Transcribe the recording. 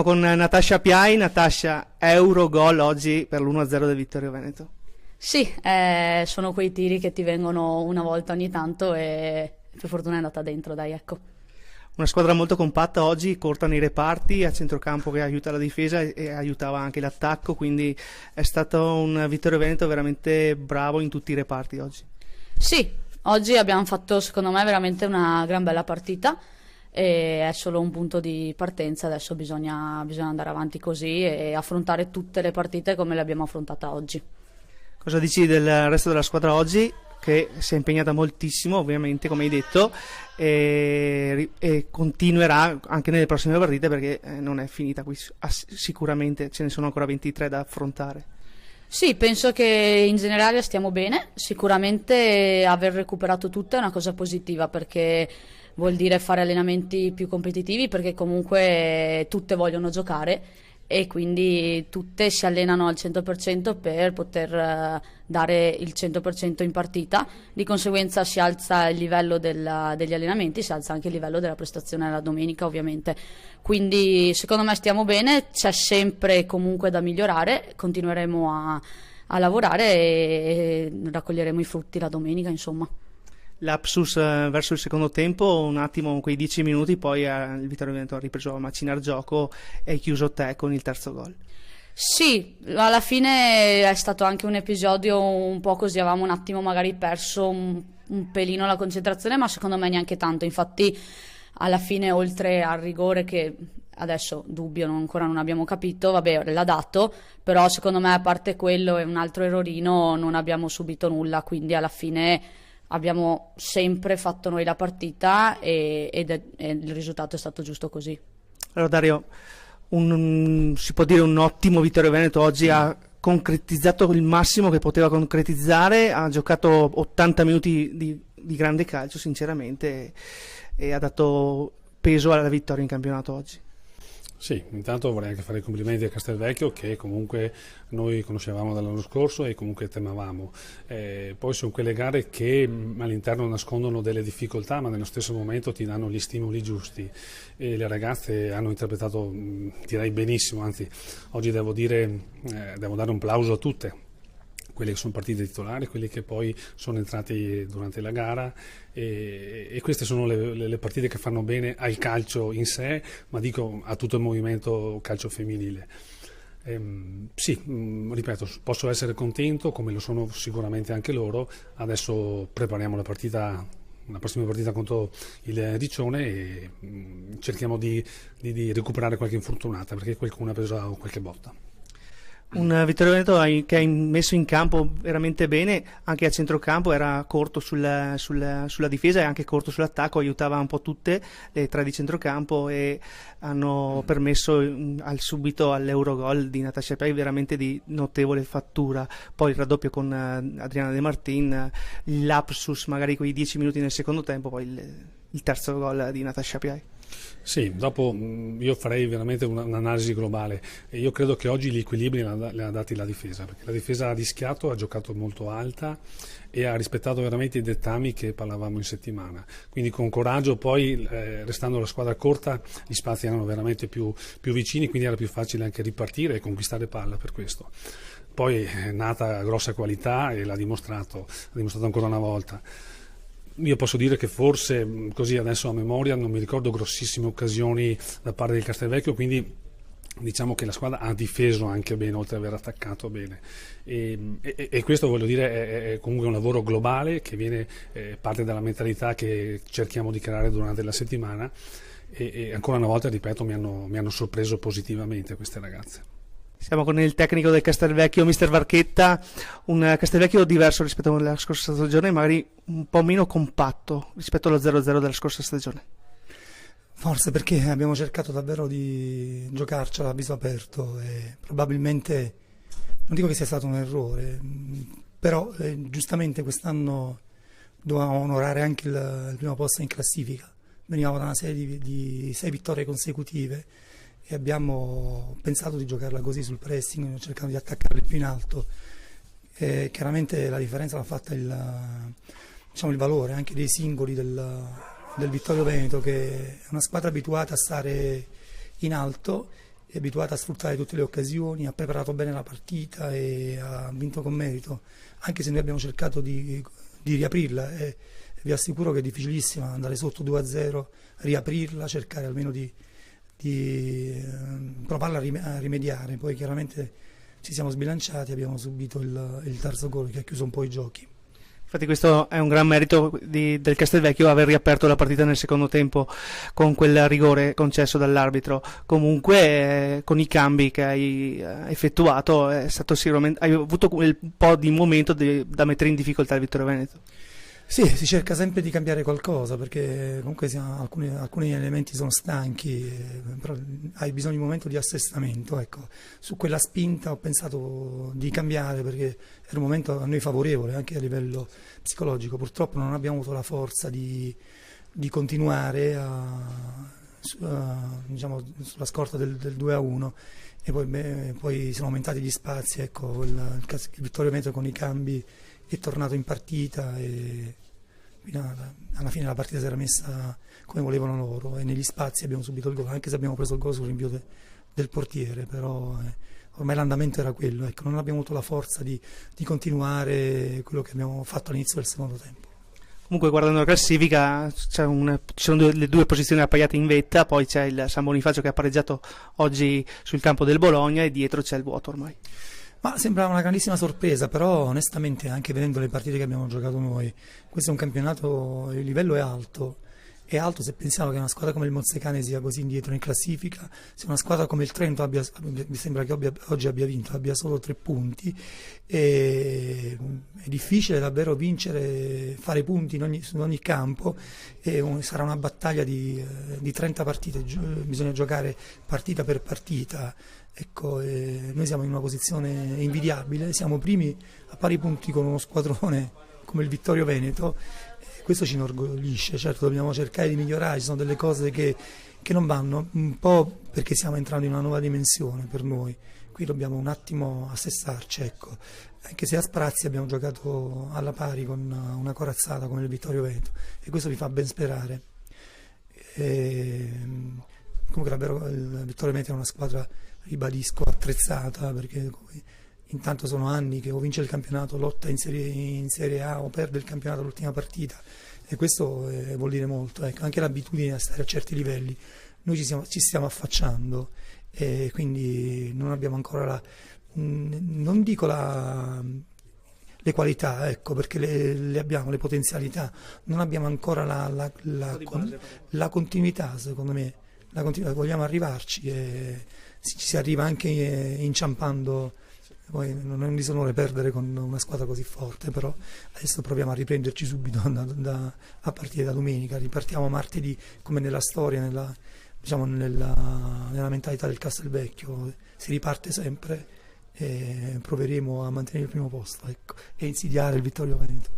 con Natascia Piai. Natascia, euro gol oggi per l'1-0 del Vittorio Veneto. Sì, sono quei tiri che ti vengono una volta ogni tanto e per fortuna è andata dentro, dai, ecco. Una squadra molto compatta oggi, corta nei reparti, a centrocampo che aiuta la difesa e aiutava anche l'attacco, quindi è stato un Vittorio Veneto veramente bravo in tutti i reparti oggi. Sì, oggi abbiamo fatto secondo me veramente una gran bella partita e è solo un punto di partenza, adesso bisogna andare avanti così e affrontare tutte le partite come le abbiamo affrontate oggi. Cosa dici del resto della squadra oggi, che si è impegnata moltissimo ovviamente come hai detto e continuerà anche nelle prossime partite, perché non è finita qui, sicuramente ce ne sono ancora 23 da affrontare. Sì, penso che in generale stiamo bene, sicuramente aver recuperato tutto è una cosa positiva perché vuol dire fare allenamenti più competitivi, perché comunque tutte vogliono giocare e quindi tutte si allenano al 100% per poter dare il 100% in partita, di conseguenza si alza il livello degli allenamenti, si alza anche il livello della prestazione la domenica ovviamente, quindi secondo me stiamo bene, c'è sempre comunque da migliorare, continueremo a lavorare e raccoglieremo i frutti la domenica, insomma. Lapsus verso il secondo tempo, un attimo, quei 10 minuti, poi il Vittorio Veneto ha ripreso a macinare gioco e hai chiuso te con il terzo gol. Sì, alla fine è stato anche un episodio un po' così, avevamo un attimo magari perso un pelino la concentrazione, ma secondo me neanche tanto, infatti alla fine oltre al rigore che adesso dubbio, ancora non abbiamo capito, vabbè l'ha dato, però secondo me a parte quello e un altro errorino non abbiamo subito nulla, quindi alla fine abbiamo sempre fatto noi la partita e il risultato è stato giusto così. Allora Dario, si può dire un ottimo Vittorio Veneto oggi, ha concretizzato il massimo che poteva concretizzare, ha giocato 80 minuti di grande calcio sinceramente e ha dato peso alla vittoria in campionato oggi. Sì, intanto vorrei anche fare i complimenti a Castelvecchio, che comunque noi conoscevamo dall'anno scorso e comunque temavamo. Poi sono quelle gare che all'interno nascondono delle difficoltà, ma nello stesso momento ti danno gli stimoli giusti e le ragazze hanno interpretato direi benissimo, anzi oggi devo dare un plauso a tutte, quelli che sono partiti titolari, quelli che poi sono entrati durante la gara e queste sono le partite che fanno bene al calcio in sé, ma dico a tutto il movimento calcio femminile. Sì, ripeto, posso essere contento, come lo sono sicuramente anche loro. Adesso prepariamo la prossima partita contro il Riccione e cerchiamo di recuperare qualche infortunata, perché qualcuno ha preso qualche botta. Un Vittorio Veneto che hai messo in campo veramente bene, anche a centrocampo era corto sulla difesa e anche corto sull'attacco, aiutava un po' tutte le tre di centrocampo e hanno permesso subito all'Eurogol di Natascia Piai veramente di notevole fattura. Poi il raddoppio con Adriana De Martin, il lapsus magari quei 10 minuti nel secondo tempo, poi il terzo gol di Natascia Piai. Sì, dopo io farei veramente un'analisi globale e io credo che oggi gli equilibri li ha dati la difesa, perché la difesa ha rischiato, ha giocato molto alta e ha rispettato veramente i dettami che parlavamo in settimana, quindi con coraggio poi restando la squadra corta gli spazi erano veramente più vicini, quindi era più facile anche ripartire e conquistare palla per questo. Poi è nata grossa qualità e l'ha dimostrato ancora una volta. Io posso dire che forse, così adesso a memoria, non mi ricordo grossissime occasioni da parte del Castelvecchio, quindi diciamo che la squadra ha difeso anche bene, oltre ad aver attaccato bene. E questo, voglio dire, è comunque un lavoro globale che viene parte dalla mentalità che cerchiamo di creare durante la settimana e ancora una volta, ripeto, mi hanno sorpreso positivamente queste ragazze. Siamo con il tecnico del Castelvecchio, mister Varchetta, un Castelvecchio diverso rispetto alla scorsa stagione, magari un po' meno compatto rispetto allo 0-0 della scorsa stagione. Forse perché abbiamo cercato davvero di giocarcela a viso aperto e probabilmente, non dico che sia stato un errore, però giustamente quest'anno dovevamo onorare anche il primo posto in classifica. Venivamo da una serie di 6 vittorie consecutive e abbiamo pensato di giocarla così sul pressing, cercando di attaccarli più in alto. E chiaramente la differenza l'ha fatta il valore anche dei singoli del Vittorio Veneto, che è una squadra abituata a stare in alto è abituata a sfruttare tutte le occasioni, ha preparato bene la partita e ha vinto con merito, anche se noi abbiamo cercato di riaprirla. Vi assicuro che è difficilissima andare sotto 2-0, riaprirla, cercare almeno di provarla a rimediare. Poi chiaramente ci siamo sbilanciati, abbiamo subito il terzo gol che ha chiuso un po' i giochi. Infatti questo è un gran merito del Castelvecchio, aver riaperto la partita nel secondo tempo con quel rigore concesso dall'arbitro. Comunque con i cambi che hai effettuato è stato sicuramente, hai avuto un po' di momento da mettere in difficoltà il Vittorio Veneto. Sì, si cerca sempre di cambiare qualcosa perché comunque alcuni elementi sono stanchi, però hai bisogno di un momento di assestamento. Ecco. Su quella spinta ho pensato di cambiare perché era un momento a noi favorevole anche a livello psicologico. Purtroppo non abbiamo avuto la forza di continuare diciamo, sulla scorta del 2-1 e poi sono aumentati gli spazi. Ecco, il Vittorio Veneto con i cambi è tornato in partita e alla fine la partita si era messa come volevano loro e negli spazi abbiamo subito il gol, anche se abbiamo preso il gol sul rinvio del portiere, però ormai l'andamento era quello, ecco, non abbiamo avuto la forza di continuare quello che abbiamo fatto all'inizio del secondo tempo. Comunque guardando la classifica ci sono le due posizioni appaiate in vetta, poi c'è il San Bonifacio che ha pareggiato oggi sul campo del Bologna e dietro c'è il vuoto ormai. Ma sembrava una grandissima sorpresa, però onestamente anche vedendo le partite che abbiamo giocato noi, questo è un campionato, il livello è alto se pensiamo che una squadra come il Mozzecane sia così indietro in classifica, se una squadra come il Trento mi sembra che oggi abbia vinto, abbia solo 3 punti, è difficile davvero vincere, fare punti su ogni campo, sarà una battaglia di 30 partite, bisogna giocare partita per partita. Ecco, noi siamo in una posizione invidiabile, siamo primi a pari punti con uno squadrone come il Vittorio Veneto, questo ci inorgoglisce. Certo dobbiamo cercare di migliorare, ci sono delle cose che non vanno, un po' perché stiamo entrando in una nuova dimensione per noi, qui dobbiamo un attimo assestarci, ecco. Anche se a sprazzi abbiamo giocato alla pari con una corazzata come il Vittorio Veneto e questo mi fa ben sperare. Comunque davvero il Vittorio Veneto è una squadra, ribadisco, attrezzata, perché intanto sono anni che o vince il campionato, lotta in serie A o perde il campionato all'ultima partita e questo vuol dire molto, ecco. Anche l'abitudine a stare a certi livelli, noi ci stiamo affacciando e quindi non abbiamo ancora non dico le qualità, ecco, perché le abbiamo, le potenzialità, non abbiamo ancora la continuità, secondo me, vogliamo arrivarci e ci si arriva anche inciampando. Poi non è un disonore perdere con una squadra così forte, però adesso proviamo a riprenderci subito a partire da domenica, ripartiamo martedì come nella storia, diciamo nella mentalità del Castelvecchio, si riparte sempre e proveremo a mantenere il primo posto, ecco, e insidiare il Vittorio Veneto.